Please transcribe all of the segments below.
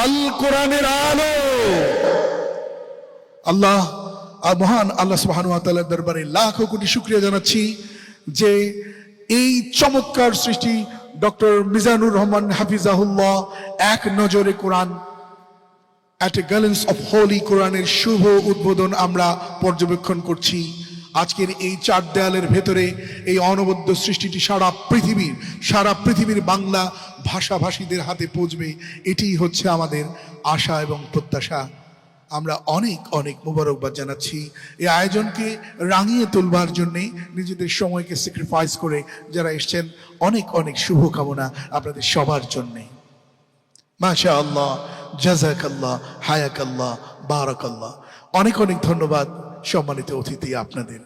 আল কোরআনের আলো। আল্লাহ মহান আল্লাহ সুবহানাহু ওয়া তাআলার দরবারে লাখো কোটি শুকরিয়া জানাচ্ছি যে এই চমৎকার সৃষ্টি ডক্টর মিজানুর রহমান হাফিজাহুল্লাহ এক নজরে কোরআন at a glimpse of holy কোরআনের শুভ উদ্বোধন আমরা পর্যবেক্ষণ করছি। আজকের এই চার দেয়ালের ভেতরে এই অনবদ্য সৃষ্টিটি সারা পৃথিবীর বাংলা ভাষাভাষীদের হাতে পৌঁছবে, এটিই হচ্ছে আমাদের আশা এবং প্রত্যাশা। আমরা অনেক অনেক মোবারকবাদ জানাচ্ছি এই আয়োজনকে রাঙিয়ে তুলবার জন্যে নিজেদের সময়কে স্যাক্রিফাইস করে যারা এসছেন। অনেক অনেক শুভকামনা আপনাদের সবার জন্যে। মাশা আল্লাহ, জাযাকাল্লাহ, হায়াকাল্লাহ, বারাকাল্লাহ। অনেক অনেক ধন্যবাদ সম্মানিত অতিথি আপনাদের।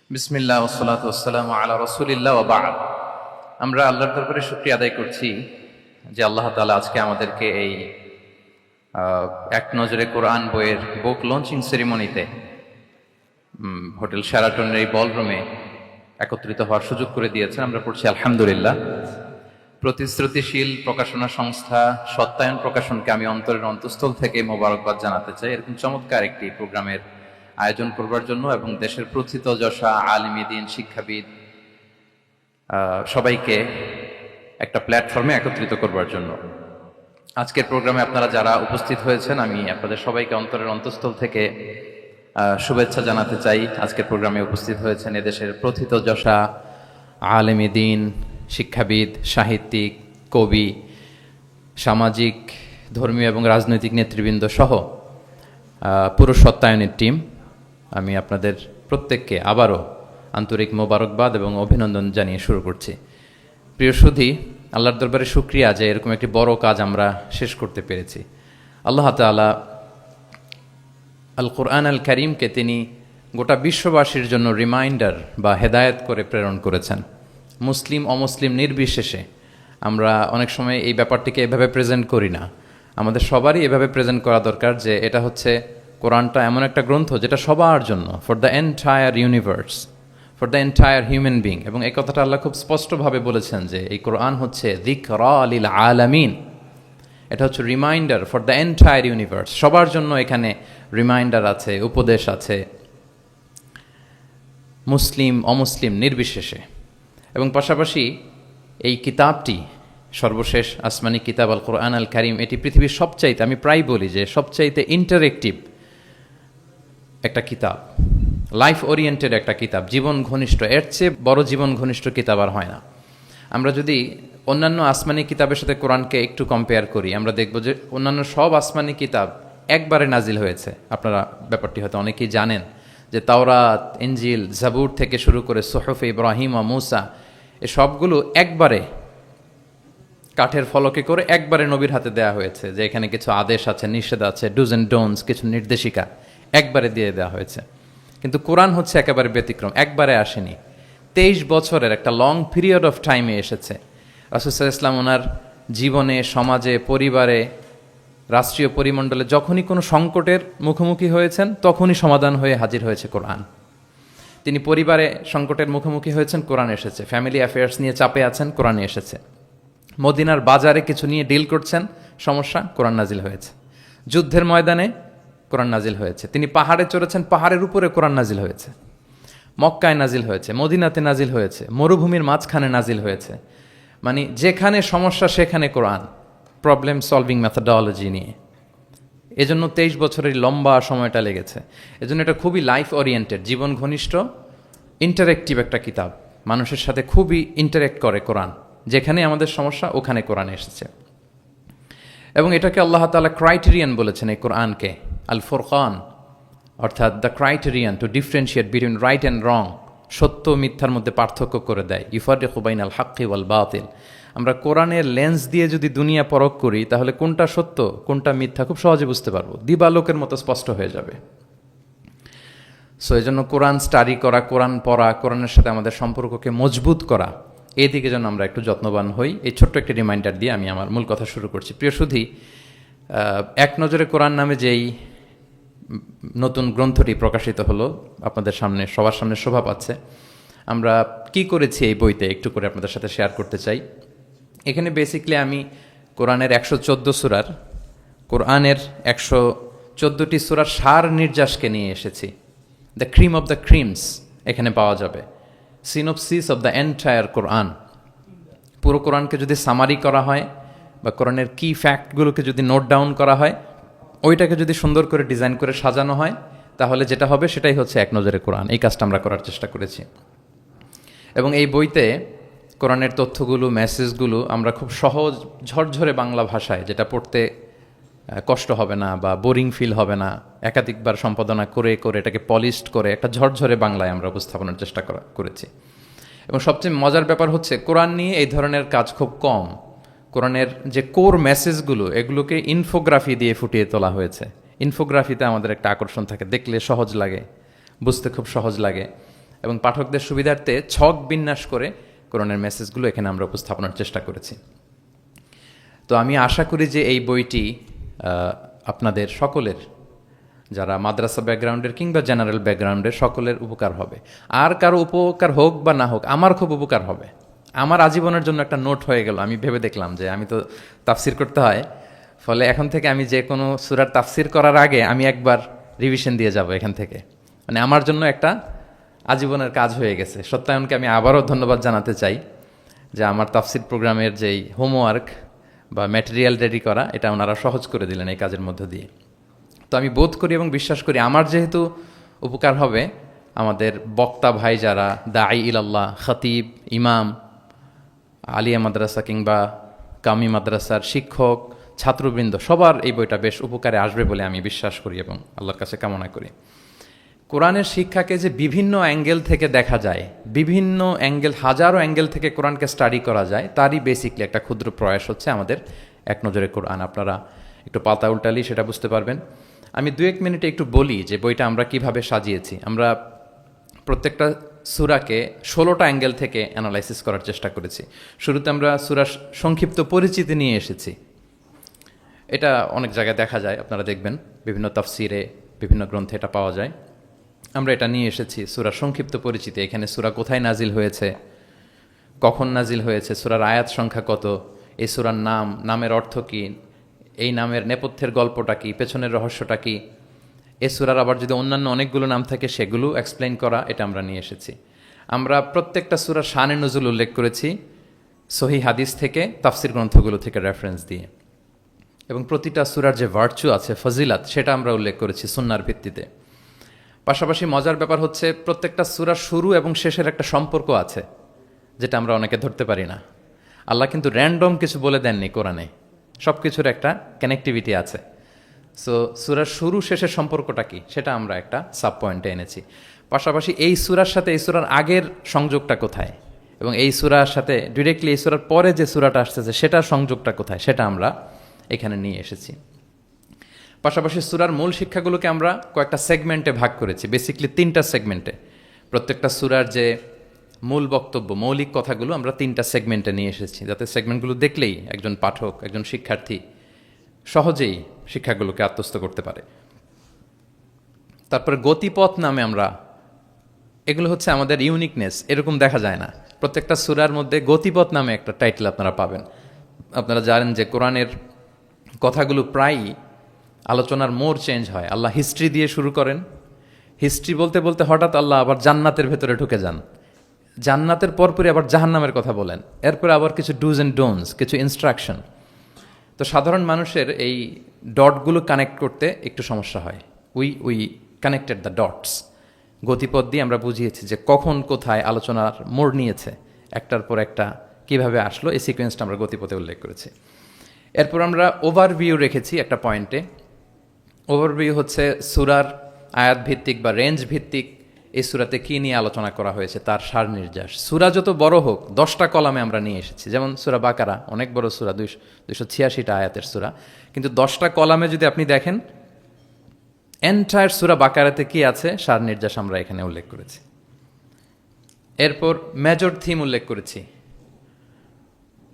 বিসমিল্লাহ ওয়াসসালাতু ওয়াসসালামু আলা রাসূলিল্লাহ ওয়া বা'দ। আমরা আল্লাহর দরবারে শুকরিয়া আদায় করছি যে আল্লাহ তাআলা আজকে আমাদেরকে এই এক নজরে কোরআন বইয়ের বুক লঞ্চিং সেরিমনিতে হোটেল শেরাটনের এই বলরুমে একত্রিত হওয়ার সুযোগ করে দিয়েছেন। আমরা পড়ছি আলহামদুলিল্লাহ। প্রতিশ্রুতিশীল প্রকাশনা সংস্থা সত্যায়ন প্রকাশনকে আমি অন্তরের অন্তঃস্থল থেকে মোবারকবাদ জানাতে চাই এরকম চমৎকার একটি প্রোগ্রামের আয়োজন করবার জন্য এবং দেশের প্রথিতযশা আলিমী দ্বীন শিক্ষাবিদ সবাইকে একটা প্ল্যাটফর্মে একত্রিত করবার জন্য। আজকের প্রোগ্রামে আপনারা যারা উপস্থিত হয়েছেন আমি আপনাদের সবাইকে অন্তরের অন্তঃস্থল থেকে শুভেচ্ছা জানাতে চাই। আজকের প্রোগ্রামে উপস্থিত হয়েছেন এদেশের প্রথিতযশা আলিমী দ্বীন শিক্ষাবিদ, সাহিত্যিক, কবি, সামাজিক, ধর্মীয় এবং রাজনৈতিক নেতৃবৃন্দ সহ পুরো সত্যায়নের টিম। আমি আপনাদের প্রত্যেককে আবারও আন্তরিক মোবারকবাদ এবং অভিনন্দন জানিয়ে শুরু করছি। প্রিয় সুধী, আল্লাহর দরবারে শুকরিয়া যে এরকম একটি বড় কাজ আমরা শেষ করতে পেরেছি। আল্লাহ তাআলা আল কোরআন আল কারীমকে তিনি গোটা বিশ্ববাসীর জন্য রিমাইন্ডার বা হেদায়েত করে প্রেরণ করেছেন। মুসলিম অমুসলিম নির্বিশেষে আমরা অনেক সময় এই ব্যাপারটিকে এভাবে প্রেজেন্ট করি না। আমাদের সবারই এভাবে প্রেজেন্ট করা দরকার যে এটা হচ্ছে কোরআনটা এমন একটা গ্রন্থ যেটা সবার জন্য, for the entire universe, for the entire human being. এবং এই কথাটা আল্লাহ খুব স্পষ্টভাবে বলেছেন যে এই কোরআন হচ্ছে যিকরা লিল আলামিন, এটা হচ্ছে reminder for the entire universe. সবার জন্য এখানে রিমাইন্ডার আছে, উপদেশ আছে, মুসলিম অমুসলিম নির্বিশেষে। এবং পাশাপাশি এই কিতাবটি সর্বশেষ আসমানি কিতাব আল কোরআন আল কারীম, এটি পৃথিবীর সবচাইতে, আমি প্রায় বলি যে সবচাইতে ইন্টারেক্টিভ একটা কিতাব, লাইফ ওরিয়েন্টেড একটা কিতাব, জীবন ঘনিষ্ঠ। এর চেয়ে বড় জীবন ঘনিষ্ঠ কিতাব আর হয় না। আমরা যদি অন্যান্য আসমানি কিতাবের সাথে কোরআনকে একটু কম্পেয়ার করি, আমরা দেখব যে অন্যান্য সব আসমানি কিতাব একবারে নাজিল হয়েছে। আপনারা ব্যাপারটি হয়তো অনেকেই জানেন যে তাওরাত, ইনজিল, জাবুর থেকে শুরু করে সুহুফ ইব্রাহিম ও মূসা, এ সবগুলো একবারে কাঠের ফলকে করে একবারে নবীর হাতে দেয়া হয়েছে, যে এখানে কিছু আদেশ আছে, নিষেধ আছে, ডুজ অ্যান্ড ডোন্টস, কিছু নির্দেশিকা একবারে দিয়ে দেওয়া হয়েছে। কিন্তু কোরআন হচ্ছে একেবারে ব্যতিক্রম, একবারে আসেনি, 23 বছরের একটা লং পিরিয়ড অফ টাইমে এসেছে। রাসূল সাল্লাল্লাহু আলাইহি ওয়াসাল্লাম ওনার জীবনে, সমাজে, পরিবারে, রাষ্ট্রীয় পরিমণ্ডলে যখনই কোনো সংকটের মুখোমুখি হয়েছেন তখনই সমাধান হয়ে হাজির হয়েছে কোরআন। তিনি পরিবারে সংকটের মুখোমুখি হয়েছেন, কোরআন এসেছে। ফ্যামিলি অ্যাফেয়ার্স নিয়ে চাপে আছেন, কোরআনে এসেছে। মদিনার বাজারে কিছু নিয়ে ডিল করছেন, সমস্যা, কোরআন নাজিল হয়েছে। যুদ্ধের ময়দানে কোরআন নাজিল হয়েছে। তিনি পাহাড়ে চড়েছেন, পাহাড়ের উপরে কোরআন নাজিল হয়েছে। মক্কায় নাজিল হয়েছে, মদিনাতে নাজিল হয়েছে, মরুভূমির মাঝখানে নাজিল হয়েছে। মানে যেখানে সমস্যা সেখানে কোরআন, প্রবলেম সলভিং মেথডোলজি নিয়ে। এজন্য 23 বছরের লম্বা সময়টা লেগেছে। এজন্য এটা খুবই লাইফ ওরিয়েন্টেড, জীবন ঘনিষ্ঠ, ইন্টারেক্টিভ একটা কিতাব। মানুষের সাথে খুবই ইন্টারেক্ট করে কোরআন। যেখানে আমাদের সমস্যা ওখানে কোরআন এসেছে। এবং এটাকে আল্লাহ তাআলা ক্রাইটেরিয়ান বলেছেন এই কোরআনকে, আল ফুরকান, অর্থাৎ the criterion two differentiate between right and রং, সত্য মিথ্যার মধ্যে পার্থক্য করে দেয়। ইউফারিকু বাইনাল হাক্কি ওয়াল বাতিল। আমরা কোরআনের লেন্স দিয়ে যদি দুনিয়া পরখ করি তাহলে কোনটা সত্য কোনটা মিথ্যা খুব সহজে বুঝতে পারবো, দিবালোকের মতো স্পষ্ট হয়ে যাবে। সো এই জন্য কোরআন স্টাডি করা, কোরআন পড়া, কোরআনের সাথে আমাদের সম্পর্ককে মজবুত করা, এদিকে যেন আমরা একটু যত্নবান হই। এই ছোট্ট একটি রিমাইন্ডার দিয়ে আমি আমার মূল কথা শুরু করছি। প্রিয় সুধী, এক নজরে কোরআন নামে যেই নতুন গ্রন্থটি প্রকাশিত হলো, আপনাদের সামনে, সবার সামনে শোভা পাচ্ছে। আমরা কি করেছি এই বইতে একটু করে আপনাদের সাথে শেয়ার করতে চাই। এখানে বেসিকলি আমি কোরআনের 114 সূরার কোরআনের 114টি সূরার সার নির্যাসকে নিয়ে এসেছি। The cream of the creams এখানে পাওয়া যাবে, সিনোপসিস অফ দ্য এন্টায়ার কোরআন। পুরো কোরআনকে যদি সামারি করা হয় বা কোরআনের কি ফ্যাক্টগুলোকে যদি নোট ডাউন করা হয়, ওইটাকে যদি সুন্দর করে ডিজাইন করে সাজানো হয়, তাহলে যেটা হবে সেটাই হচ্ছে এক নজরে কোরআন। এই কাজটা আমরা করার চেষ্টা করেছি। এবং এই বইতে কোরআনের তথ্যগুলো, মেসেজগুলো আমরা খুব সহজ ঝরঝরে বাংলা ভাষায়, যেটা পড়তে কষ্ট হবে না বা বোরিং ফিল হবে না, একাধিকবার সম্পাদনা করে করে এটাকে পলিশড করে একটা ঝরঝরে বাংলায় আমরা উপস্থাপনের চেষ্টা করেছি। এবং সবচেয়ে মজার ব্যাপার হচ্ছে কোরআন নিয়ে এই ধরনের কাজ খুব কম। কোরআনের যে কোর মেসেজগুলো, এগুলোকে ইনফোগ্রাফি দিয়ে ফুটিয়ে তোলা হয়েছে। ইনফোগ্রাফিতে আমাদের একটা আকর্ষণ থাকে, দেখলে সহজ লাগে, বুঝতে খুব সহজ লাগে, এবং পাঠকদের সুবিধার্থে ছক বিন্যাস করে কোরআনের মেসেজগুলো এখানে আমরা উপস্থাপনের চেষ্টা করেছি। তো আমি আশা করি যে এই বইটি আপনাদের সকলের, যারা মাদ্রাসা ব্যাকগ্রাউন্ডের কিংবা জেনারেল ব্যাকগ্রাউন্ডের, সকলের উপকার হবে। আর কারো উপকার হোক বা না হোক, আমার খুব উপকার হবে। আমার আজীবনের জন্য একটা নোট হয়ে গেল। আমি ভেবে দেখলাম যে আমি তো তাফসির করতে হয়, ফলে এখন থেকে আমি যে কোনো সূরার তাফসির করার আগে আমি একবার রিভিশন দিয়ে যাব এখান থেকে। মানে আমার জন্য একটা আজীবনের কাজ হয়ে গেছে। সত্যায়নকে আমি আবারও ধন্যবাদ জানাতে চাই যে আমার তাফসির প্রোগ্রামের যেই হোমওয়ার্ক বা ম্যাটেরিয়াল রেডি করা, এটা ওনারা সহজ করে দিলেন এই কাজের মধ্য দিয়ে। তো আমি বোধ করি এবং বিশ্বাস করি আমার যেহেতু উপকার হবে, আমাদের বক্তা ভাই যারা দাঈ ইলাল্লাহ, খতিব, ইমাম, আলিয়া মাদ্রাসা কিংবা কামি মাদ্রাসার শিক্ষক, ছাত্রবৃন্দ, সবার এই বইটা বেশ উপকারে আসবে বলে আমি বিশ্বাস করি এবং আল্লাহর কাছে কামনা করি। কোরআনের শিক্ষাকে যে বিভিন্ন অ্যাঙ্গেল থেকে দেখা যায়, বিভিন্ন অ্যাঙ্গেল, হাজারো অ্যাঙ্গেল থেকে কোরআনকে স্টাডি করা যায়, তারই বেসিকলি একটা ক্ষুদ্র প্রয়াস হচ্ছে আমাদের এক নজরে কোরআন। আপনারা একটু পাতা উল্টালেই সেটা বুঝতে পারবেন। আমি 2-1 মিনিটে একটু বলি যে বইটা আমরা কিভাবে সাজিয়েছি। আমরা প্রত্যেকটা সূরাকে 16টা অ্যাঙ্গেল থেকে অ্যানালাইসিস করার চেষ্টা করেছি। শুরুতে আমরা সূরার সংক্ষিপ্ত পরিচিতি নিয়ে এসেছি। এটা অনেক জায়গায় দেখা যায়, আপনারা দেখবেন বিভিন্ন তাফসিরে, বিভিন্ন গ্রন্থে এটা পাওয়া যায়। আমরা এটা নিয়ে এসেছি, সূরার সংক্ষিপ্ত পরিচিতি। এখানে সূরা কোথায় নাজিল হয়েছে, কখন নাজিল হয়েছে, সূরার আয়াত সংখ্যা কত, এই সূরার নাম, নামের অর্থ কী, এই নামের নেপথ্যের গল্পটা কী, পেছনের রহস্যটা কী। এই সূরার আবার যদি অন্যান্য অনেকগুলো নাম থাকে সেগুলো এক্সপ্লেইন করা, এটা আমরা নিয়ে এসেছি। আমরা প্রত্যেকটা সূরার শানে নুজুল উল্লেখ করেছি সহিহ হাদিস থেকে, তাফসির গ্রন্থগুলো থেকে রেফারেন্স দিয়ে। এবং প্রতিটা সূরার যে ভার্চু আছে, ফজিলাত, সেটা আমরা উল্লেখ করেছি সুন্নাহর ভিত্তিতে। পাশাপাশি মজার ব্যাপার হচ্ছে প্রত্যেকটা সূরার শুরু এবং শেষের একটা সম্পর্ক আছে, যেটা আমরা অনেকে ধরতে পারি না। আল্লাহ কিন্তু র্যান্ডম কিছু বলে দেননি কোরআনে, সব কিছুর একটা কানেক্টিভিটি আছে। সো সূরার শুরু শেষের সম্পর্কটা কি, সেটা আমরা একটা সাব পয়েন্টে এনেছি। পাশাপাশি এই সূরার সাথে এই সূরার আগের সংযোগটা কোথায়, এবং এই সূরার সাথে ডিরেক্টলি এই সূরার পরে যে সূরাটা আসতেছে সেটার সংযোগটা কোথায়, সেটা আমরা এখানে নিয়ে এসেছি। পাশাপাশি সূরার মূল শিক্ষাগুলোকে আমরা কয়েকটা সেগমেন্টে ভাগ করেছি, বেসিকলি 3টা সেগমেন্টে। প্রত্যেকটা সূরার যে মূল বক্তব্য, মৌলিক কথাগুলো আমরা 3টা সেগমেন্টে নিয়ে এসেছি, যাতে সেগমেন্টগুলো দেখলেই একজন পাঠক, একজন শিক্ষার্থী সহজেই শিক্ষাগুলোকে আত্মস্থ করতে পারে। তারপরে গতিপথ নামে আমরা, এগুলো হচ্ছে আমাদের ইউনিকনেস, এরকম দেখা যায় না। প্রত্যেকটা সূরার মধ্যে গতিপথ নামে একটা টাইটেল আপনারা পাবেন। আপনারা জানেন যে কোরআনের কথাগুলো প্রায়ই আলোচনার মোড় চেঞ্জ হয়। আল্লাহ হিস্ট্রি দিয়ে শুরু করেন, হিস্ট্রি বলতে বলতে হঠাৎ আল্লাহ আবার জান্নাতের ভেতরে ঢুকে যান, জান্নাতের পরপরই আবার জাহান্নামের কথা বলেন, এরপরে আবার কিছু ডুজ অ্যান্ড ডোন্টস, কিছু ইনস্ট্রাকশন। তো সাধারণ মানুষের এই ডটগুলো কানেক্ট করতে একটু সমস্যা হয়। We connected the dots. গতিপথ দিয়ে আমরা বুঝিয়েছি যে কখন কোথায় আলোচনার মোড় নিয়েছে, একটার পর একটা কিভাবে আসলো, এই সিকোয়েন্সটা আমরা গতিপথে উল্লেখ করেছি। এরপর আমরা ওভারভিউ রেখেছি একটা পয়েন্টে। ওভারভিউ হচ্ছে সূরার আয়াত ভিত্তিক বা রেঞ্জ ভিত্তিক এই সূরাতে কী নিয়ে আলোচনা করা হয়েছে তার সার নির্যাস। সূরা যত বড় হোক 10টা কলামে আমরা নিয়ে এসেছি। যেমন সূরা বাকারা অনেক বড় সূরা, 286টা আয়াতের সূরা, কিন্তু 10টা কলামে যদি আপনি দেখেন এন্টায়ার সূরা বাকারাতে কি আছে সার নির্যাস আমরা এখানে উল্লেখ করেছি। এরপর মেজর থিম উল্লেখ করেছি।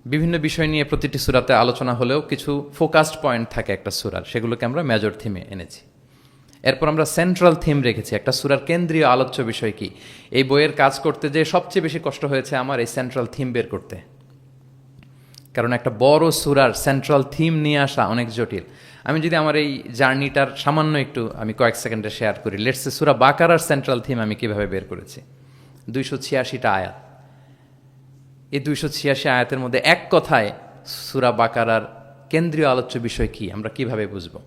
বিভিন্ন বিষয় নিয়ে প্রতিটি সূরাতে আলোচনা হলেও কিছু ফোকাসড পয়েন্ট থাকে একটা সূরার, সেগুলোকে আমরা মেজর থিমে এনেছি। এরপর আমরা সেন্ট্রাল থিম রেখেছি, একটা সূরার কেন্দ্রীয় আলোচ্য বিষয় কি। এই বইয়ের কাজ করতে যে সবচেয়ে বেশি কষ্ট হয়েছে আমার এই সেন্ট্রাল থিম বের করতে। কারণ একটা বড় সূরার সেন্ট্রাল থিম নিয়ে আসা অনেক জটিল। আমি যদি আমার এই জার্নিটার সামান্য একটু আমি কয়েক সেকেন্ডে শেয়ার করি, লেটস সে সূরা বাকারার সেন্ট্রাল থিম আমি কিভাবে বের করেছি। 286টা আয়াত, এই 286 আয়াতের মধ্যে এক কথায় সূরা বাকারার কেন্দ্রীয় আলোচ্য বিষয় কি, আমরা কিভাবে বুঝবো।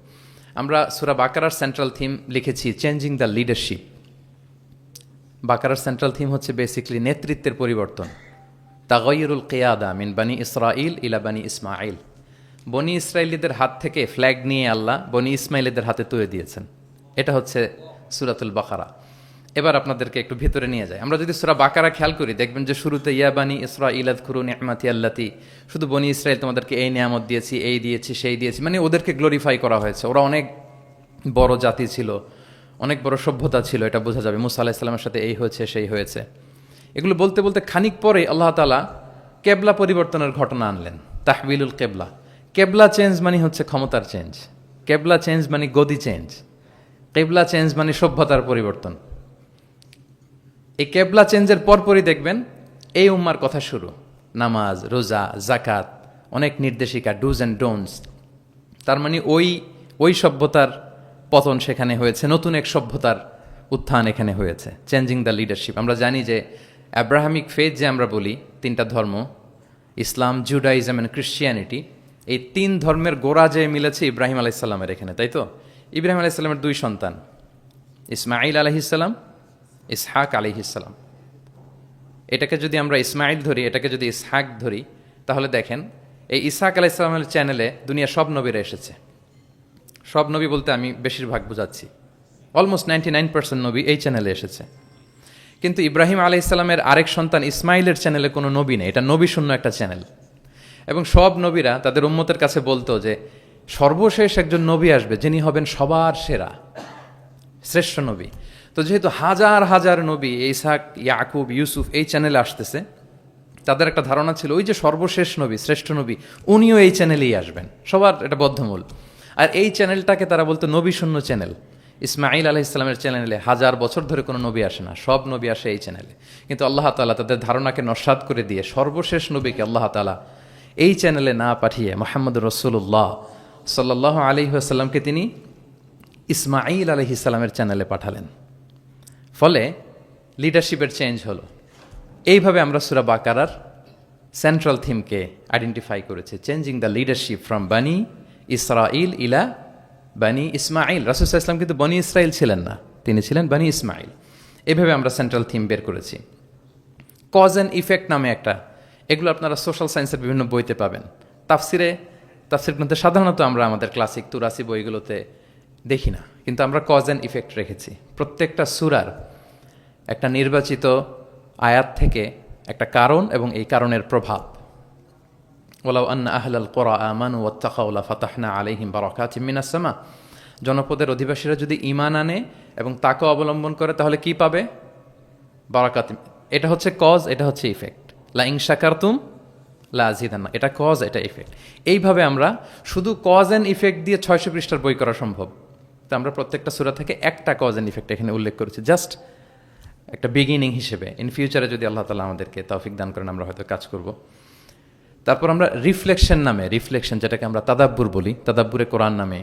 আমরা সূরা বাকারার সেন্ট্রাল থিম লিখেছি চেঞ্জিং দ্য লিডারশিপ। বাকারার সেন্ট্রাল থিম হচ্ছে বেসিক্যালি নেতৃত্বের পরিবর্তন। তাগায়ুরুল কিয়াদা মিন বানি ইসরাইল ইলা বানি ইসমাইল। বনি ইসরায়েলিদের হাত থেকে ফ্ল্যাগ নিয়ে আল্লাহ বনি ইসমাইলিদের হাতে তুলে দিয়েছেন। এটা হচ্ছে সূরাতুল বাকারা। এবার আপনাদেরকে একটু ভিতরে নিয়ে যায়। আমরা যদি সূরা বাকারা খেয়াল করি, দেখবেন যে শুরুতে ইয়া বানি ইসরাইল আযকুরু নি'মাতি আল্লাতি, শুধু বনি ইসরাইল তোমাদেরকে এই নিয়ামত দিয়েছি, এই দিয়েছি, সেই দিয়েছি, মানে ওদেরকে গ্লোরিফাই করা হয়েছে। ওরা অনেক বড় জাতি ছিল, অনেক বড় সভ্যতা ছিল, এটা বোঝা যাবে। মুসা আলাইহিস সালামের সাথে এই হয়েছে, সেই হয়েছে। এগুলো বলতে বলতে খানিক পরে আল্লাহ তাআলা কেবলা পরিবর্তনের ঘটনা আনলেন। তাহবিলুল কেবলা। কেবলা চেঞ্জ মানে হচ্ছে ক্ষমতার চেঞ্জ, কেবলা চেঞ্জ মানে গদি চেঞ্জ, কেবলা চেঞ্জ মানে সভ্যতার পরিবর্তন। এই কেবলা চেঞ্জের পরপরই দেখবেন এই উম্মার কথা শুরু। নামাজ, রোজা, জাকাত, অনেক নির্দেশিকা, ডুজ অ্যান্ড ডোন্টস। তার মানে ওই সভ্যতার পতন সেখানে হয়েছে, নতুন এক সভ্যতার উত্থান এখানে হয়েছে। Changing the leadership. আমরা জানি যে অ্যাব্রাহামিক ফেথ যে আমরা বলি, তিনটা ধর্ম, ইসলাম, জুডাইজম অ্যান্ড ক্রিশ্চিয়ানিটি, এই তিন ধর্মের গোড়া যে মিলেছে ইব্রাহিম আলাইসাল্লামের এখানে, তাই তো? ইব্রাহিম আলাইসাল্লামের দুই সন্তান, ইসমাইল আলাইহিসসালাম, ইসহাক আলাইহিসসালাম। এটাকে যদি আমরা ইসমাইল ধরি, এটাকে যদি ইসহাক ধরি, তাহলে দেখেন এই ইসহাক আলাইহিসসালামের চ্যানেলে দুনিয়ার সব নবীরা এসেছে। সব নবী বলতে আমি বেশিরভাগ বোঝাচ্ছি, অলমোস্ট 99% নবী এই চ্যানেলে এসেছে। কিন্তু ইব্রাহিম আলাইহিসসালামের আরেক সন্তান ইসমাইলের চ্যানেলে কোনো নবী নেই, এটা নবী শূন্য একটা চ্যানেল। এবং সব নবীরা তাদের উম্মতের কাছে বলতো যে সর্বশেষ একজন নবী আসবে যিনি হবেন সবার সেরা, শ্রেষ্ঠ নবী। তো যেহেতু হাজার হাজার নবী ইসহাক, ইয়াকুব, ইউসুফ এই চ্যানেলে আসতেছে, তাদের একটা ধারণা ছিল ওই যে সর্বশেষ নবী, শ্রেষ্ঠ নবী, উনিও এই চ্যানেলেই আসবেন, সবার এটা বদ্ধমূল। আর এই চ্যানেলটাকে তারা বলতো নবী শূন্য চ্যানেল। ইসমাইল আলাইহিসসালামের চ্যানেলে হাজার বছর ধরে কোনো নবী আসে না, সব নবী আসে এই চ্যানেলে। কিন্তু আল্লাহ তাআলা তাদের ধারণাকে নস্যাৎ করে দিয়ে সর্বশেষ নবীকে আল্লাহ তাআলা এই চ্যানেলে না পাঠিয়ে মুহাম্মদ রাসূলুল্লাহ সাল্লাল্লাহু আলাইহি ওয়াসাল্লামকে তিনি ইসমাইল আলাইহিসসালামের চ্যানেলে পাঠালেন। ফলে লিডারশিপের চেঞ্জ হলো। এইভাবে আমরা সূরা বাকারার সেন্ট্রাল থিমকে আইডেন্টিফাই করেছি, চেঞ্জিং দ্য লিডারশিপ ফ্রম বানি ইসরাইল ইলা বানি ইসমাইল। রাসূল সাল্লাল্লাহু আলাইহি ওয়াসাল্লাম কিন্তু বনি ইসরাইল ছিলেন না, তিনি ছিলেন বানি ইসমাইল। এভাবে আমরা সেন্ট্রাল থিম বের করেছি। কজ অ্যান্ড ইফেক্ট নামে একটা, এগুলো আপনারা সোশ্যাল সায়েন্সের বিভিন্ন বইতে পাবেন। তাফসির গ্রন্থে সাধারণত আমরা আমাদের ক্লাসিক 83 বইগুলোতে দেখি না, কিন্তু আমরা কজ অ্যান্ড ইফেক্ট রেখেছি। প্রত্যেকটা সূরার একটা নির্বাচিত আয়াত থেকে একটা কারণ এবং এই কারণের প্রভাব। ওয়ালাউ আন্না আহলাল কুরা আমানু ওয়াত্তাকাউ লাফাতাহনা আলাইহিম বারাকাতিম মিনাস সামা। জনপদের অধিবাসীরা যদি ঈমান আনে এবং তাকে অবলম্বন করে তাহলে কি পাবে? বারাকাত। এটা হচ্ছে কজ, এটা হচ্ছে ইফেক্ট। লা ইন শাকারতুম লা আযীদান্না, এটা কজ, এটা ইফেক্ট। এইভাবে আমরা শুধু কজ অ্যান্ড ইফেক্ট দিয়ে 600 পৃষ্ঠার বই করা সম্ভব। তো আমরা প্রত্যেকটা সূরা থেকে একটা কজ অ্যান্ড ইফেক্ট এখানে উল্লেখ করেছি, জাস্ট একটা বিগিনিং হিসেবে। ইন ফিউচারে যদি আল্লাহ তাআলা আমাদেরকে তৌফিক দান করেন আমরা হয়তো কাজ করব। তারপর আমরা রিফ্লেকশন নামে, রিফ্লেকশন যেটাকে আমরা তাদাব্বুর বলি, তাদাব্বুরে কোরআন নামে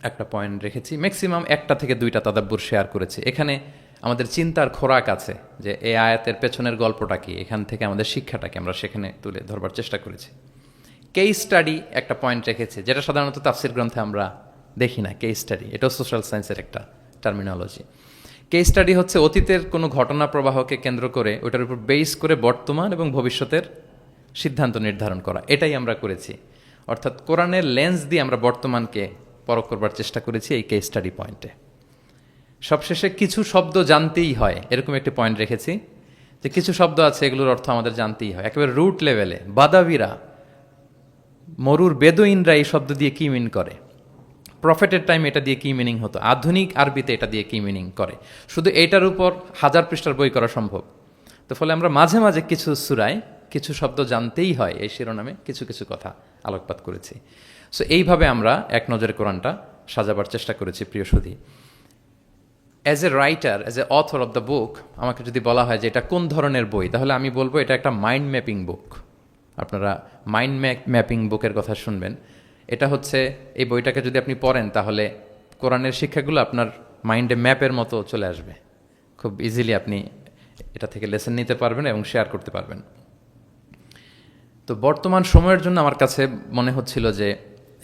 একটা পয়েন্ট রেখেছি। ম্যাক্সিমাম 1টা থেকে 2টা তাদাব্বুর শেয়ার করেছি। এখানে আমাদের চিন্তার খোরাক আছে যে এই আয়াতের পেছনের গল্পটা কি, এখান থেকে আমাদের শিক্ষাটাকে আমরা সেখানে তুলে ধরবার চেষ্টা করেছি। কেস স্টাডি একটা পয়েন্ট রেখেছি, যেটা সাধারণত তাফসির গ্রন্থে আমরা দেখি না। কেস স্টাডি এটাও সোশ্যাল সায়েন্সের একটা টার্মিনোলজি। কেস স্টাডি হচ্ছে অতীতের কোনো ঘটনা প্রবাহকে কেন্দ্র করে ওটার উপর বেস করে বর্তমান এবং ভবিষ্যতের সিদ্ধান্ত নির্ধারণ করা, এটাই আমরা করেছি। অর্থাৎ কোরআনের লেন্স দিয়ে আমরা বর্তমানকে পরখ করবার চেষ্টা করেছি এই কেস স্টাডি পয়েন্টে। সবশেষে কিছু শব্দ জানতেই হয়, এরকম একটি পয়েন্ট রেখেছি যে কিছু শব্দ আছে এগুলোর অর্থ আমাদের জানতেই হয়। একেবারে রুট লেভেলে বাদাবিরা, মরুর বেদুইনরা এই শব্দ দিয়ে কি মিন করে, প্রফেটের টাইম এটা দিয়ে কি মিনিং হতো, আধুনিক আরবিতে এটা দিয়ে কি মিনিং করে, শুধু এইটার উপর 1000 পৃষ্ঠার বই করা সম্ভব। তো ফলে আমরা মাঝে মাঝে কিছু সূরায় কিছু শব্দ জানতেই হয় এই শিরোনামে কিছু কিছু কথা আলোকপাত করেছি। সো এইভাবে আমরা এক নজরে কোরআনটা সাজাবার চেষ্টা করেছি। প্রিয় সুধী, as a writer, as a author of the book, আমাকে যদি বলা হয় যে এটা কোন ধরনের বই, তাহলে আমি বলবো এটা একটা মাইন্ড ম্যাপিং বুক। আপনারা মাইন্ড ম্যাপিং বুকের কথা শুনবেন। এটা হচ্ছে এই বইটাকে যদি আপনি পড়েন তাহলে কোরআনের শিক্ষাগুলো আপনার মাইন্ডে ম্যাপের মতো চলে আসবে, খুব ইজিলি আপনি এটা থেকে লেসন নিতে পারবেন এবং শেয়ার করতে পারবেন। তো বর্তমান সময়ের জন্য আমার কাছে মনে হচ্ছিল যে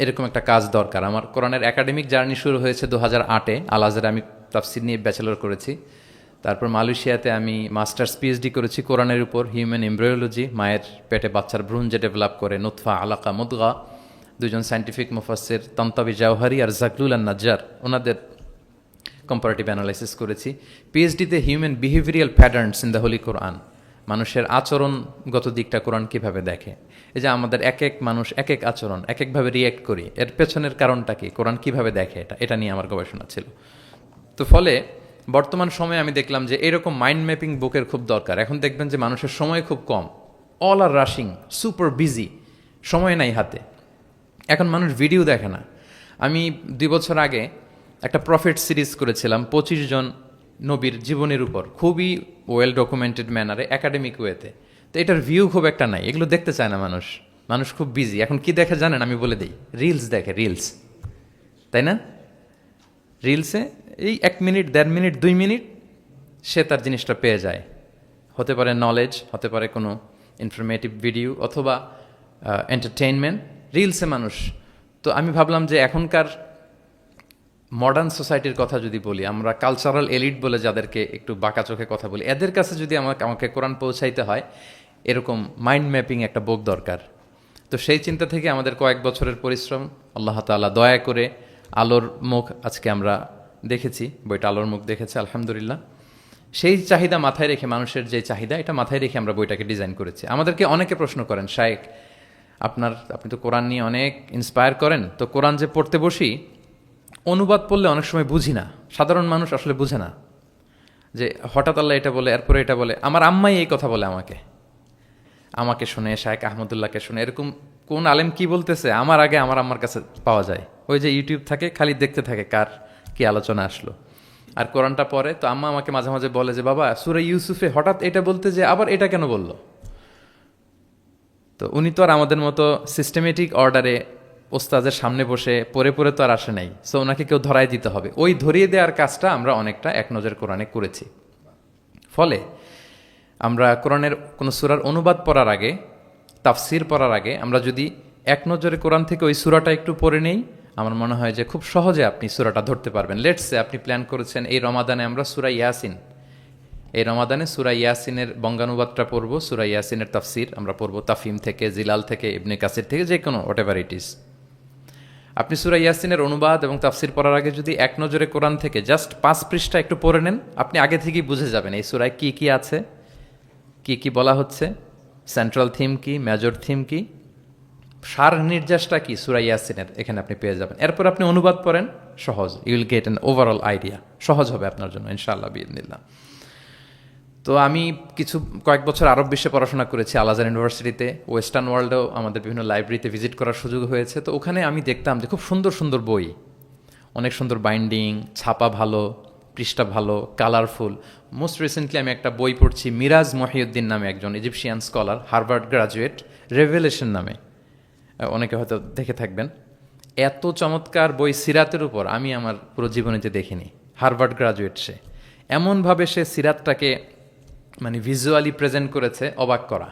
এরকম একটা কাজ দরকার। আমার কোরআনের একাডেমিক জার্নি শুরু হয়েছে 2008-এ। আল আজহারে আমি তাফসির নিয়ে ব্যাচেলর করেছি। তারপর মালয়েশিয়াতে আমি মাস্টার্স পিএইচডি করেছি কোরআনের উপর, হিউম্যান এমব্রায়োলজি, মায়ের পেটে বাচ্চার ভ্রূণ যে ডেভেলপ করে, নুতফা, আলাকা, মুদগা, দুজন সায়েন্টিফিক মুফাসসির তান্তাবি জাওহারি আর জাকলুল আন নাজ্জার, ওনাদের কম্পারেটিভ অ্যানালাইসিস করেছি। পিএইচডিতে human behavioural patterns in the holy Quran, মানুষের আচরণগত দিকটা কোরআন কীভাবে দেখে, এই যে আমাদের এক এক মানুষ এক এক আচরণ এক একভাবে রিয়্যাক্ট করি, এর পেছনের কারণটা কি, কোরআন কীভাবে দেখে, এটা নিয়ে আমার গবেষণা ছিল। তো ফলে বর্তমান সময়ে আমি দেখলাম যে এরকম মাইন্ড ম্যাপিং বুকের খুব দরকার। এখন দেখবেন যে মানুষের সময় খুব কম, all are rushing, super busy, সময় নাই হাতে। এখন মানুষ ভিডিও দেখে না। আমি 2 বছর আগে একটা প্রফিট সিরিজ করেছিলাম 25 জন নবীর জীবনের উপর, খুবই ওয়েল ডকুমেন্টেড ম্যানারে, একাডেমিক ওয়েতে। তো এটার ভিউ খুব একটা নাই, এগুলো দেখতে চায় না মানুষ, মানুষ খুব বিজি। এখন কি দেখে জানেন, আমি বলে দিই, রিলস দেখে, রিলস, তাই না? রিলসে এই 1 মিনিট, 1.5 মিনিট, 2 মিনিট সে তার জিনিসটা পেয়ে যায়। হতে পারে নলেজ, হতে পারে কোনো ইনফরমেটিভ ভিডিও, অথবা এন্টারটেইনমেন্ট, রিলসে মানুষ। তো আমি ভাবলাম যে এখনকার মডার্ন সোসাইটির কথা যদি বলি, আমরা কালচারাল এলিট বলে যাদেরকে একটু বাঁকা চোখে কথা বলি, এদের কাছে যদি আমাকে কোরআন পৌঁছাইতে হয়, এরকম মাইন্ড ম্যাপিং একটা বুক দরকার। তো সেই চিন্তা থেকে আমাদের কয়েক বছরের পরিশ্রম, আল্লাহ তাআলা দয়া করে আলোর মুখ আজকে আমরা দেখেছি, বইটা আলোর মুখ দেখেছে আলহামদুলিল্লাহ। সেই চাহিদা মাথায় রেখে, মানুষের যে চাহিদা, এটা মাথায় রেখে আমরা বইটাকে ডিজাইন করেছি। আমাদেরকে অনেকে প্রশ্ন করেন, শায়েখ আপনি তো কোরআন নিয়ে অনেক ইন্সপায়ার করেন, তো কোরআন যে পড়তে বসি, অনুবাদ পড়লে অনেক সময় বুঝি না, সাধারণ মানুষ আসলে বুঝে না, যে হঠাৎ আল্লাহ এটা বলে, এরপরে এটা বলে। আমার আম্মাই এই কথা বলে আমাকে শুনে, শায়েখ আহমদুল্লাহকে শুনে, এরকম কোন আলেম কি বলতেছে আমার আগে আমার আম্মার কাছে পাওয়া যায়। ওই যে ইউটিউব থাকে, খালি দেখতে থাকে কার কি আলোচনা আসলো, আর কোরআনটা পড়ে। তো আম্মা আমাকে মাঝে মাঝে বলে যে, বাবা সূরা ইউসুফে হঠাৎ এটা বলতে যে আবার এটা কেন বললো? তো উনি তো আর আমাদের মতো সিস্টেমেটিক অর্ডারে ওস্তাদের সামনে বসে পড়ে পড়ে তো আর আসে নাই, সো ওনাকে কেউ ধরাই দিতে হবে। ওই ধরিয়ে দেওয়ার কাজটা আমরা অনেকটা এক নজর কোরআনে করেছি। ফলে আমরা কোরআনের কোনো সূরার অনুবাদ পড়ার আগে, তাফসির পড়ার আগে, আমরা যদি এক নজরে কোরআন থেকে ওই সূরাটা একটু পড়ে নেই, আমার মনে হয় যে খুব সহজে আপনি সূরাটা ধরতে পারবেন। লেটসে আপনি প্ল্যান করেছেন এই রমাদানে আমরা সূরা ইয়াসিন, এই রমাদানে সূরা ইয়াসিনের বঙ্গানুবাদটা পড়বো, সূরা ইয়াসিনের তাফসির আমরা পড়বো তাফহিম থেকে, জিলাল থেকে, ইবনে কাসির থেকে, যে কোনো হোয়াটএভার ইট ইজ। আপনি সূরা ইয়াসিনের অনুবাদ এবং তাফসির পড়ার আগে যদি এক নজরে কোরআন থেকে জাস্ট 5 পৃষ্ঠা একটু পড়ে নেন, আপনি আগে থেকেই বুঝে যাবেন এই সূরায় কি কি আছে, কি কি বলা হচ্ছে, সেন্ট্রাল থিম কি, মেজর থিম কি, সার নির্যাসটা কি সূরা ইয়াসিনের, এখানে আপনি পেয়ে যাবেন। এরপর আপনি অনুবাদ পড়েন, সহজ, you will get an overall idea, সহজ হবে আপনার জন্য ইনশাআল্লাহ বিইذنিল্লাহ। তো আমি কয়েক বছর আরব বিশ্বে পড়াশোনা করেছি, আল আজহার ইউনিভার্সিটিতে, ওয়েস্টার্ন ওয়ার্ল্ডেও আমাদের বিভিন্ন লাইব্রেরিতে ভিজিট করার সুযোগ হয়েছে। তো ওখানে আমি দেখতাম যে খুব সুন্দর সুন্দর বই, অনেক সুন্দর বাইন্ডিং, ছাপা ভালো, পৃষ্ঠা ভালো, কালারফুল। মোস্ট রিসেন্টলি আমি একটা বই পড়ছি, মিরাজ মহিউদ্দিন নামে একজন Egyptian scholar, Harvard graduate, revelation নামে, অনেকে হয়তো দেখে থাকবেন। এত চমৎকার বই সিরাতের উপর আমি আমার পুরো জীবনীতে দেখিনি। হার্ভার্ড গ্রাজুয়েট সে, এমনভাবে সে সিরাতটাকে মানে ভিজুয়ালি প্রেজেন্ট করেছে, অবাক করা।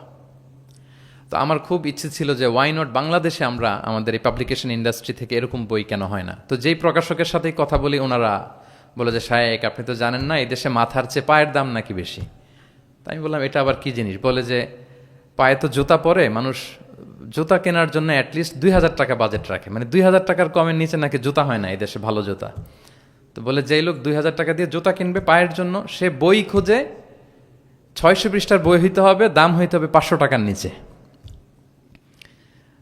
তো আমার খুব ইচ্ছে ছিল যে ওয়াই নট বাংলাদেশে আমরা আমাদের এই পাবলিকেশন ইন্ডাস্ট্রি থেকে এরকম বই কেন হয় না। তো যেই প্রকাশকের সাথেই কথা বলি, ওনারা বলে যে, শায়েক আপনি তো জানেন না, এই দেশে মাথার চেয়ে পায়ের দাম নাকি বেশি। তাই আমি বললাম এটা আবার কি জিনিস? বলে যে পায়ে তো জুতা পরে, মানুষ জুতা কেনার জন্য অ্যাটলিস্ট 2000 টাকা বাজেট রাখে, মানে 2000 টাকার কমের নিচে নাকি জুতা হয় না এই দেশে, ভালো জুতা। তো বলে যেই লোক 2000 টাকা দিয়ে জুতা কিনবে পায়ের জন্য, সে বই খোঁজে 600 পৃষ্ঠার বই হইতে হবে, দাম হইতে হবে 500 টাকার নিচে।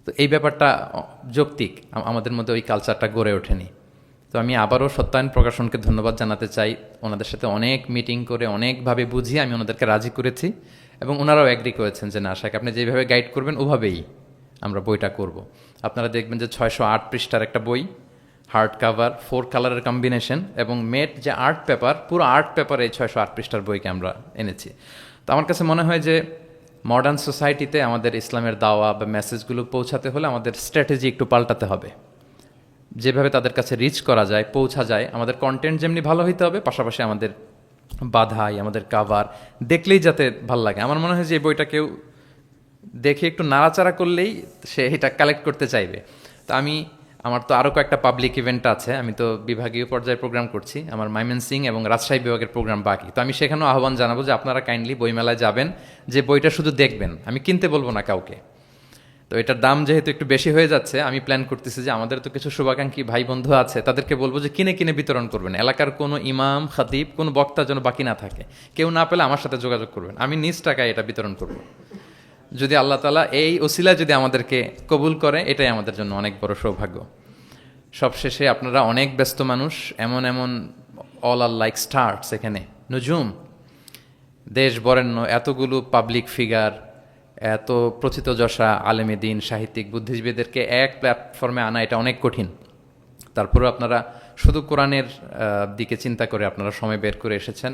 তো এই ব্যাপারটা যৌক্তিক, আমাদের মধ্যে ওই কালচারটা গড়ে ওঠেনি। তো আমি আবারও সত্যায়ন প্রকাশনকে ধন্যবাদ জানাতে চাই। ওনাদের সাথে অনেক মিটিং করে, অনেকভাবে বুঝিয়ে আমি ওনাদেরকে রাজি করেছি, এবং ওনারাও অ্যাগ্রি করেছেন যে না শাক, আপনি যেভাবে গাইড করবেন ওভাবেই আমরা বইটা করব। আপনারা দেখবেন যে 608 পৃষ্ঠার একটা বই, হার্ড কাভার, 4 কালারের কম্বিনেশন, এবং মেট যে আর্ট পেপার, পুরো আর্ট পেপারে এই 608 পৃষ্ঠার বইকে আমরা এনেছি। তো আমার কাছে মনে হয় যে মডার্ন সোসাইটিতে আমাদের ইসলামের দাওয়া বা মেসেজগুলো পৌঁছাতে হলে আমাদের স্ট্র্যাটেজি একটু পাল্টাতে হবে। যেভাবে তাদের কাছে রিচ করা যায়, পৌঁছা যায়, আমাদের কন্টেন্ট যেমনি ভালো হইতে হবে, পাশাপাশি আমাদের বাধাই, আমাদের কাভার দেখলেই যাতে ভাল লাগে। আমার মনে হয় যে এই বইটা কেউ দেখে একটু নাড়াচাড়া করলেই সে এটা কালেক্ট করতে চাইবে। তো আমার তো আরও কয়েকটা পাবলিক ইভেন্ট আছে, আমি তো বিভাগীয় পর্যায়ে প্রোগ্রাম করছি, আমার ময়মনসিংহ এবং রাজশাহী বিভাগের প্রোগ্রাম বাকি। তো আমি সেখানেও আহ্বান জানাবো যে আপনারা কাইন্ডলি বইমেলায় যাবেন, যে বইটা শুধু দেখবেন, আমি কিনতে বলবো না কাউকে। তো এটার দাম যেহেতু একটু বেশি হয়ে যাচ্ছে, আমি প্ল্যান করতেছি যে আমাদের তো কিছু শুভাকাঙ্ক্ষী ভাই বন্ধু আছে, তাদেরকে বলবো যে কিনে কিনে বিতরণ করবেন। এলাকার কোনো ইমাম, খাতিব, কোনো বক্তা যেন বাকি না থাকে। কেউ না পেলে আমার সাথে যোগাযোগ করবেন, আমি নিজ টাকায় এটা বিতরণ করব। যদি আল্লাহ তাআলা এই ওসিলা যদি আমাদেরকে কবুল করে, এটাই আমাদের জন্য অনেক বড় সৌভাগ্য। সবশেষে আপনারা অনেক ব্যস্ত মানুষ, এমন এমন অল আর লাইক স্টার্স, এখানে নজুম, দেশ বরেণ্য এতগুলো পাবলিক ফিগার, এত প্রথিতযশা আলেমে দিন, সাহিত্যিক, বুদ্ধিজীবীদেরকে এক প্ল্যাটফর্মে আনা এটা অনেক কঠিন। তারপরেও আপনারা শুধু কোরআনের দিকে চিন্তা করে আপনারা সময় বের করে এসেছেন।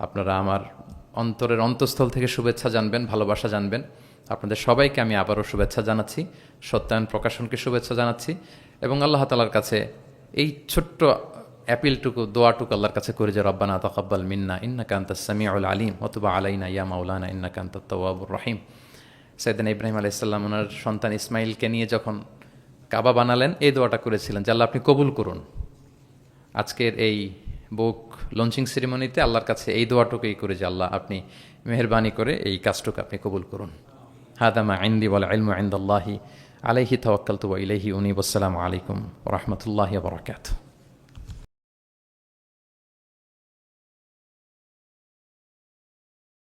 আপনারা আমার অন্তরের অন্তঃস্থল থেকে শুভেচ্ছা জানবেন, ভালোবাসা জানবেন। আপনাদের সবাইকে আমি আবারও শুভেচ্ছা জানাচ্ছি, সত্যায়ন প্রকাশনকে শুভেচ্ছা জানাচ্ছি, এবং আল্লাহ তাআলার কাছে এই ছোট্ট অ্যাপিলটুকু, দোয়াটুকু আল্লাহর কাছে করে যে রব্বানা তাকাব্বাল মিন্না ইন্নাকা আনতাস সামিউল আলিম ওয়া তুব আলাইনা ইয়া মাওলানা ইন্নাকা আনতাত তাওয়াবুর রহিম। সাইয়েদনা ইব্রাহিম আলাইহিস সালাম ওনার সন্তান ইসমাইলকে নিয়ে যখন কাবা বানালেন, এই দোয়াটা করেছিলেন যে আল্লাহ আপনি কবুল করুন। আজকের এই বুক লঞ্চিং সেরিমনিতে আল্লাহর কাছে এই দোয়াটুকুই করে যে আল্লাহ আপনি মেহেরবানি করে এই কাজটুকু আপনি কবুল করুন। হাদা মা ইনদি ওয়াল ইলমু ইনদাল্লাহি আলাইহি তাওয়াক্কালতু ওয়া ইলাইহি উনীব। আসসালামু আলাইকুম ওয়া রাহমাতুল্লাহি ওয়া বারাকাতুহু।